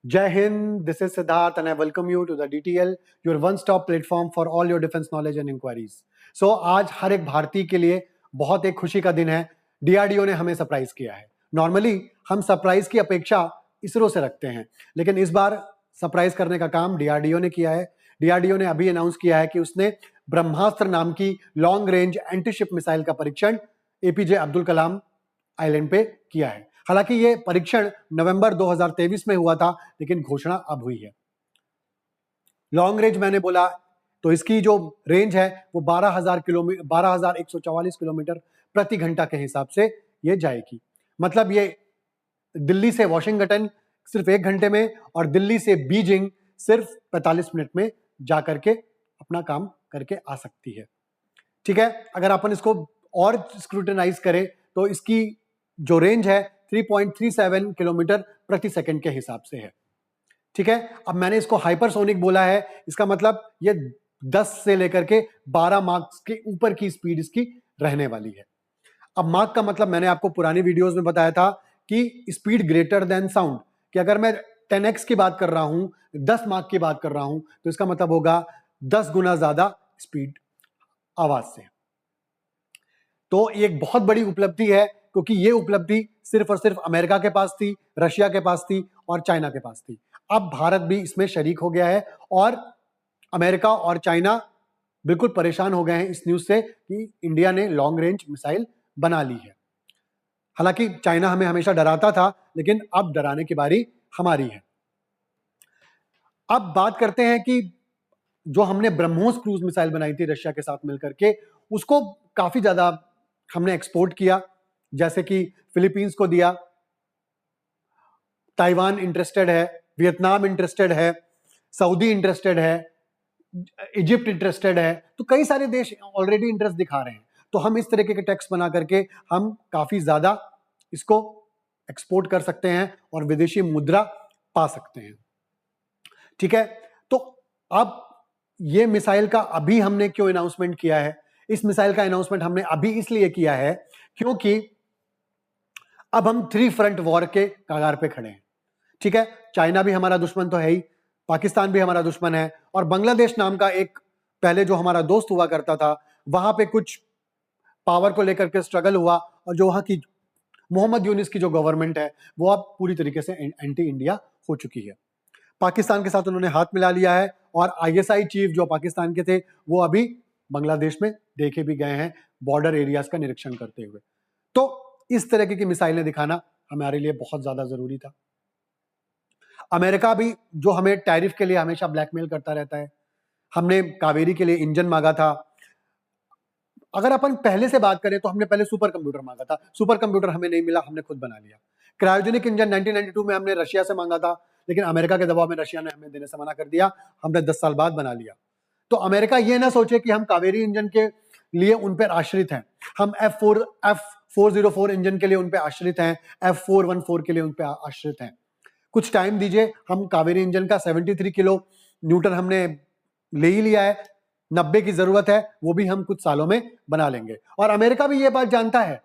Jai Hind, this is Siddharth and I welcome you to the DTL, your one-stop platform for all your defense knowledge and inquiries. So आज हर एक भारतीय के लिए बहुत एक खुशी का दिन है। DRDO ने हमें सरप्राइज किया है। नॉर्मली हम सरप्राइज की अपेक्षा इसरो से रखते हैं, लेकिन इस बार सरप्राइज करने का काम DRDO ने किया है। DRDO ने अभी अनाउंस किया है कि उसने ब्रह्मास्त्र नाम की लॉन्ग रेंज एंटीशिप मिसाइल का परीक्षण APJ अब्दुल कलाम आइलैंड पे किया है। हालांकि ये परीक्षण नवंबर 2023 में हुआ था, लेकिन घोषणा अब हुई है। लॉन्ग रेंज मैंने बोला तो इसकी जो रेंज है वो 12,144 किलोमीटर प्रति घंटा के हिसाब से ये जाएगी। मतलब ये दिल्ली से वॉशिंगटन सिर्फ 1 घंटे में और दिल्ली से बीजिंग सिर्फ 45 मिनट में जा करके अपना काम करके आ सकती है। ठीक है, अगर अपन इसको और स्क्रूटनाइज करें तो इसकी जो रेंज है 3.37 किलोमीटर प्रति सेकंड के हिसाब से है। ठीक है, अब मैंने इसको हाइपरसोनिक बोला है, इसका मतलब ये 10 से लेकर के 12 मार्क्स के ऊपर की स्पीड इसकी रहने वाली है। अब मार्क का मतलब मैंने आपको पुरानी वीडियोस में बताया था कि स्पीड ग्रेटर देन साउंड, कि अगर मैं 10x की बात कर रहा हूं, 10 मार्क की बात कर रहा हूं, तो इसका मतलब होगा 10 गुना ज्यादा स्पीड आवाज से। तो ये एक बहुत बड़ी उपलब्धि है, क्योंकि ये उपलब्धि सिर्फ और सिर्फ अमेरिका के पास थी, रशिया के पास थी और चाइना के पास थी। अब भारत भी इसमें शरीक हो गया है और अमेरिका और चाइना बिल्कुल परेशान हो गए हैं इस न्यूज से कि इंडिया ने लॉन्ग रेंज मिसाइल बना ली है। हालांकि चाइना हमें हमेशा डराता था, लेकिन अब डराने की बारी हमारी है। अब बात करते हैं कि जो हमने ब्रह्मोस क्रूज मिसाइल बनाई थी रशिया के साथ मिलकर के, उसको काफी ज्यादा हमने एक्सपोर्ट किया, जैसे कि फिलीपींस को दिया, ताइवान इंटरेस्टेड है, वियतनाम इंटरेस्टेड है, सऊदी इंटरेस्टेड है, इजिप्ट इंटरेस्टेड है, तो कई सारे देश ऑलरेडी इंटरेस्ट दिखा रहे हैं। तो हम इस तरीके के टेक्स्ट बना करके हम काफी ज्यादा इसको एक्सपोर्ट कर सकते हैं और विदेशी मुद्रा पा सकते हैं। ठीक है, तो अब ये मिसाइल का अभी हमने क्यों अनाउंसमेंट किया है? इस मिसाइल का अनाउंसमेंट हमने अभी इसलिए किया है क्योंकि अब हम 3 फ्रंट वॉर के कगार पे खड़े हैं। ठीक है, चाइना भी हमारा दुश्मन तो है ही, पाकिस्तान भी हमारा दुश्मन है, और बांग्लादेश नाम का एक पहले जो हमारा दोस्त हुआ करता था, वहां पे कुछ पावर को लेकर के स्ट्रगल हुआ और जो वहां की मोहम्मद यूनिस की जो गवर्नमेंट है वो अब पूरी तरीके से एंटी इंडिया हो चुकी है। पाकिस्तान के साथ उन्होंने हाथ मिला लिया है और ISI चीफ जो पाकिस्तान के थे वो अभी बांग्लादेश में देखे भी गए हैं बॉर्डर एरियाज का निरीक्षण करते हुए। तो इस तरह की मिसाइलें दिखाना हमारे लिए बहुत ज्यादा जरूरी था। अमेरिका भी जो हमें टैरिफ के लिए हमेशा ब्लैकमेल करता रहता है, हमने कावेरी के लिए इंजन मांगा था। अगर अपन पहले से बात करें तो हमने पहले सुपर कंप्यूटर मांगा था, सुपर कंप्यूटर हमें नहीं मिला, हमने खुद बना लिया। क्रायोजेनिक इंजन 1992 में हमने रशिया से मांगा था, लेकिन अमेरिका के दबाव में रशिया ने हमें देने से मना कर दिया, हमने 10 साल बाद बना लिया। तो अमेरिका ये ना सोचे कि हम कावेरी इंजन के लिए उन पर आश्रित हैं, हम F404 इंजन के लिए उन पर आश्रित हैं, F414 के लिए उन पर आश्रित हैं। कुछ टाइम दीजिए, हम कावेरी इंजन का 73 किलो न्यूटन हमने ले ही लिया है, 90 की जरूरत है, वो भी हम कुछ सालों में बना लेंगे। और अमेरिका भी ये बात जानता है,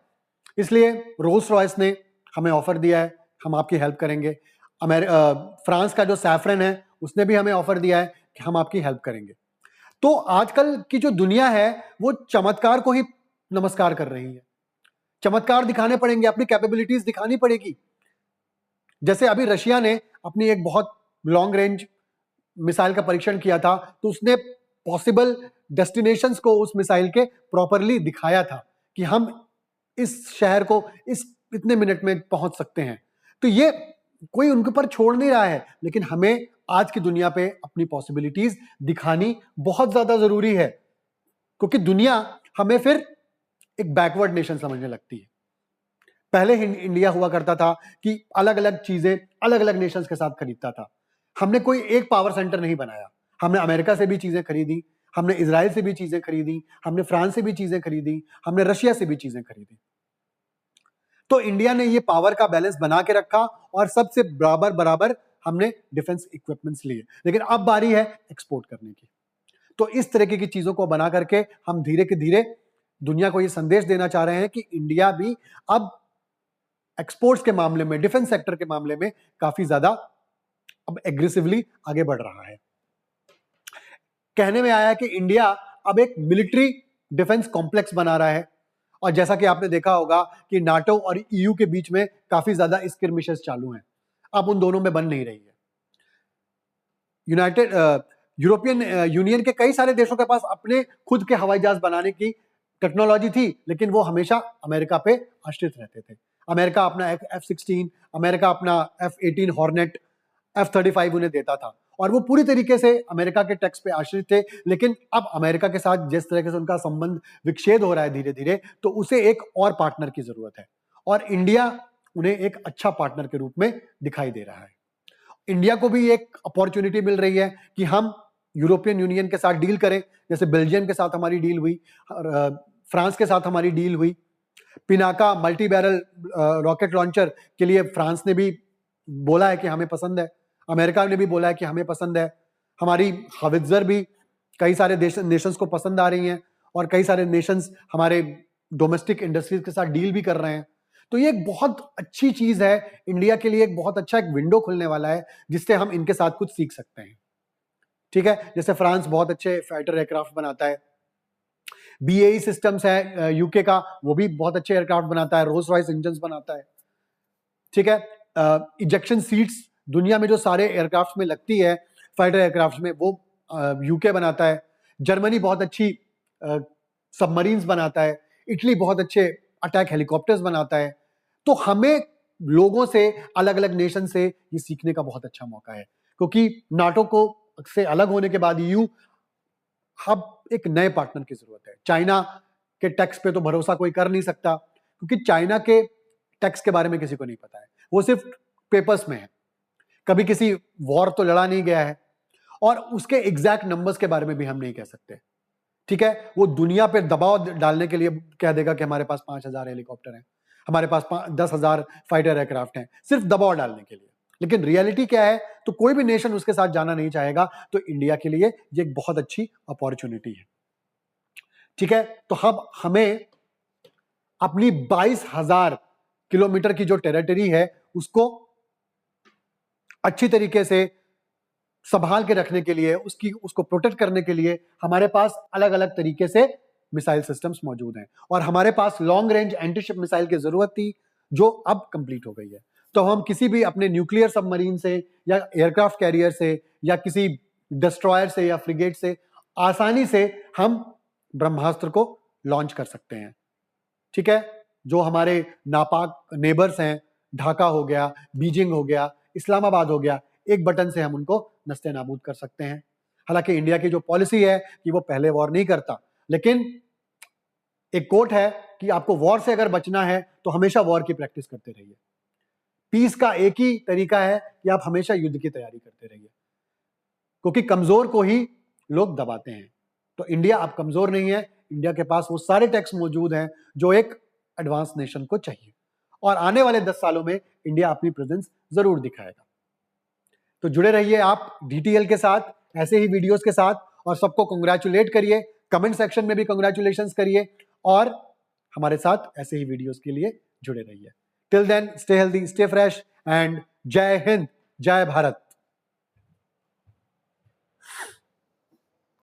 इसलिए रोल्स रॉयस ने हमें ऑफर दिया है, हम आपकी हेल्प करेंगे। फ्रांस का जो सैफरन है उसने भी हमें ऑफर दिया है कि हम आपकी हेल्प करेंगे। तो आजकल की जो दुनिया है वो चमत्कार को ही नमस्कार कर रही है। चमत्कार दिखाने पड़ेंगे, अपनी कैपेबिलिटीज दिखानी पड़ेगी। जैसे अभी रशिया ने अपनी एक बहुत लॉन्ग रेंज मिसाइल का परीक्षण किया था, तो उसने पॉसिबल डेस्टिनेशंस को उस मिसाइल के प्रॉपरली दिखाया था कि हम इस शहर को इस इतने मिनट में पहुंच सकते हैं। तो ये कोई उनके ऊपर छोड़ नहीं रहा है, लेकिन हमें आज की दुनिया पे अपनी पॉसिबिलिटीज दिखानी बहुत ज्यादा जरूरी है, क्योंकि दुनिया हमें फिर एक बैकवर्ड नेशन समझने लगती है। पहले इंडिया हुआ करता था कि अलग अलग चीजें अलग अलग नेशंस के साथ खरीदता था। हमने कोई एक पावर सेंटर नहीं बनाया, हमने अमेरिका से भी चीजें खरीदी, हमने इजराइल से भी चीजें खरीदी, हमने फ्रांस से भी चीजें खरीदी, हमने रशिया से भी चीजें खरीदी। तो इंडिया ने ये पावर का बैलेंस बना के रखा और सबसे बराबर बराबर हमने डिफेंस इक्विपमेंट्स लिए। लेकिन अब बारी है एक्सपोर्ट करने की। तो इस तरीके की चीजों को बना करके हम धीरे के धीरे दुनिया को ये संदेश देना चाह रहे हैं कि इंडिया भी अब एक्सपोर्ट्स के मामले में, डिफेंस सेक्टर के मामले में काफी ज्यादा अब एग्रेसिवली आगे बढ़ रहा है। कहने में आया कि इंडिया अब एक मिलिट्री डिफेंस कॉम्प्लेक्स बना रहा है, और जैसा कि आपने देखा होगा कि नाटो और ईयू के बीच में काफी ज्यादा स्किर्मिशेस चालू हैं, अब उन दोनों में बन नहीं रही है। यूरोपियन यूनियन के कई सारे देशों के पास अपने खुद के हवाई जहाज बनाने की टेक्नोलॉजी थी, लेकिन वो हमेशा अमेरिका पे आश्रित रहते थे। अमेरिका अपना F-16, अमेरिका अपना F-18 हॉर्नेट, F-35 उन्हें देता था, और वो पूरी तरीके से अमेरिका के टैक्स पे आश्रित थे। लेकिन अब अमेरिका के साथ जिस तरह से उनका संबंध विच्छेद हो रहा है धीरे धीरे, तो उसे एक और पार्टनर की जरूरत है, और इंडिया उन्हें एक अच्छा पार्टनर के रूप में दिखाई दे रहा है। इंडिया को भी एक अपॉर्चुनिटी मिल रही है कि हम यूरोपियन यूनियन के साथ डील करें, जैसे बेल्जियम के साथ हमारी डील हुई, फ्रांस के साथ हमारी डील हुई। Pinaka multi barrel rocket launcher के लिए फ्रांस ने भी बोला है कि हमें पसंद है, अमेरिका ने भी बोला है कि हमें पसंद है। हमारी हावित्जर भी कई सारे नेशंस को पसंद आ रही हैं, और कई सारे नेशंस हमारे डोमेस्टिक इंडस्ट्रीज के साथ डील भी कर रहे हैं। तो ये एक बहुत अच्छी चीज है इंडिया के लिए, एक बहुत अच्छा एक विंडो खुलने वाला है जिससे हम इनके साथ कुछ सीख सकते हैं। ठीक है, जैसे फ्रांस बहुत अच्छे फाइटर एयरक्राफ्ट बनाता है, BAE सिस्टम्स है यूके का, वो भी बहुत अच्छे एयरक्राफ्ट बनाता है, रोल्स रॉयस इंजन्स बनाता है। ठीक है, इजेक्शन सीट्स दुनिया में जो सारे एयरक्राफ्ट में लगती है फाइटर एयरक्राफ्ट में, वो यूके बनाता है। जर्मनी बहुत अच्छी सबमरीन्स बनाता है, इटली बहुत अच्छे अटैक हेलीकॉप्टर्स बनाता है। तो हमें लोगों से, अलग अलग नेशन से ये सीखने का बहुत अच्छा मौका है, क्योंकि नाटो को से अलग होने के बाद EU अब एक नए पार्टनर की जरूरत है। चाइना के टैक्स पे तो भरोसा कोई कर नहीं सकता, क्योंकि चाइना के टैक्स के बारे में किसी को नहीं पता है, वो सिर्फ पेपर्स में है, कभी किसी वॉर तो लड़ा नहीं गया है, और उसके एग्जैक्ट नंबर्स के बारे में भी हम नहीं कह सकते। ठीक है, वो दुनिया पे दबाव डालने के लिए कह देगा कि हमारे पास 5,000 हेलीकॉप्टर हैं, हमारे पास 10,000 फाइटर एयरक्राफ्ट हैं, सिर्फ दबाव डालने के लिए। लेकिन रियलिटी क्या है, तो कोई भी नेशन उसके साथ जाना नहीं चाहेगा। तो इंडिया के लिए ये एक बहुत अच्छी अपॉर्चुनिटी है। ठीक है, तो अब हमें अपनी 22,000 किलोमीटर की जो टेरिटरी है उसको अच्छी तरीके से संभाल के रखने के लिए, उसको प्रोटेक्ट करने के लिए हमारे पास अलग अलग तरीके से मिसाइल सिस्टम्स मौजूद हैं, और हमारे पास लॉन्ग रेंज एंटीशिप मिसाइल की जरूरत थी जो अब कंप्लीट हो गई है। तो हम किसी भी अपने न्यूक्लियर सबमरीन से या एयरक्राफ्ट कैरियर से या किसी डिस्ट्रॉयर से या फ्रिगेट से आसानी से हम ब्रह्मास्त्र को लॉन्च कर सकते हैं। ठीक है, जो हमारे नापाक नेबर्स हैं, ढाका हो गया, बीजिंग हो गया, इस्लामाबाद हो गया, एक बटन से हम उनको नस्ते नाबूद कर सकते हैं। हालांकि इंडिया की जो पॉलिसी है कि वो पहले वॉर नहीं करता, लेकिन एक कोट है कि आपको वॉर से अगर बचना है तो हमेशा वॉर की प्रैक्टिस करते रहिए। पीस का एक ही तरीका है कि आप हमेशा युद्ध की तैयारी करते रहिए, क्योंकि कमजोर को ही लोग दबाते हैं। तो इंडिया अब कमजोर नहीं है, इंडिया के पास वो सारे टैक्स मौजूद हैं जो एक एडवांस नेशन को चाहिए, और आने वाले 10 सालों में इंडिया अपनी प्रेजेंस जरूर दिखाएगा। तो जुड़े रहिए आप DTL के साथ, ऐसे ही वीडियोस के साथ, और सबको कंग्रेचुलेट करिए, कमेंट सेक्शन में भी कंग्रेचुलेशंस करिए, और हमारे साथ ऐसे ही वीडियोस के लिए जुड़े रहिए। Till then, stay healthy, stay fresh, and Jai Hind, जय भारत।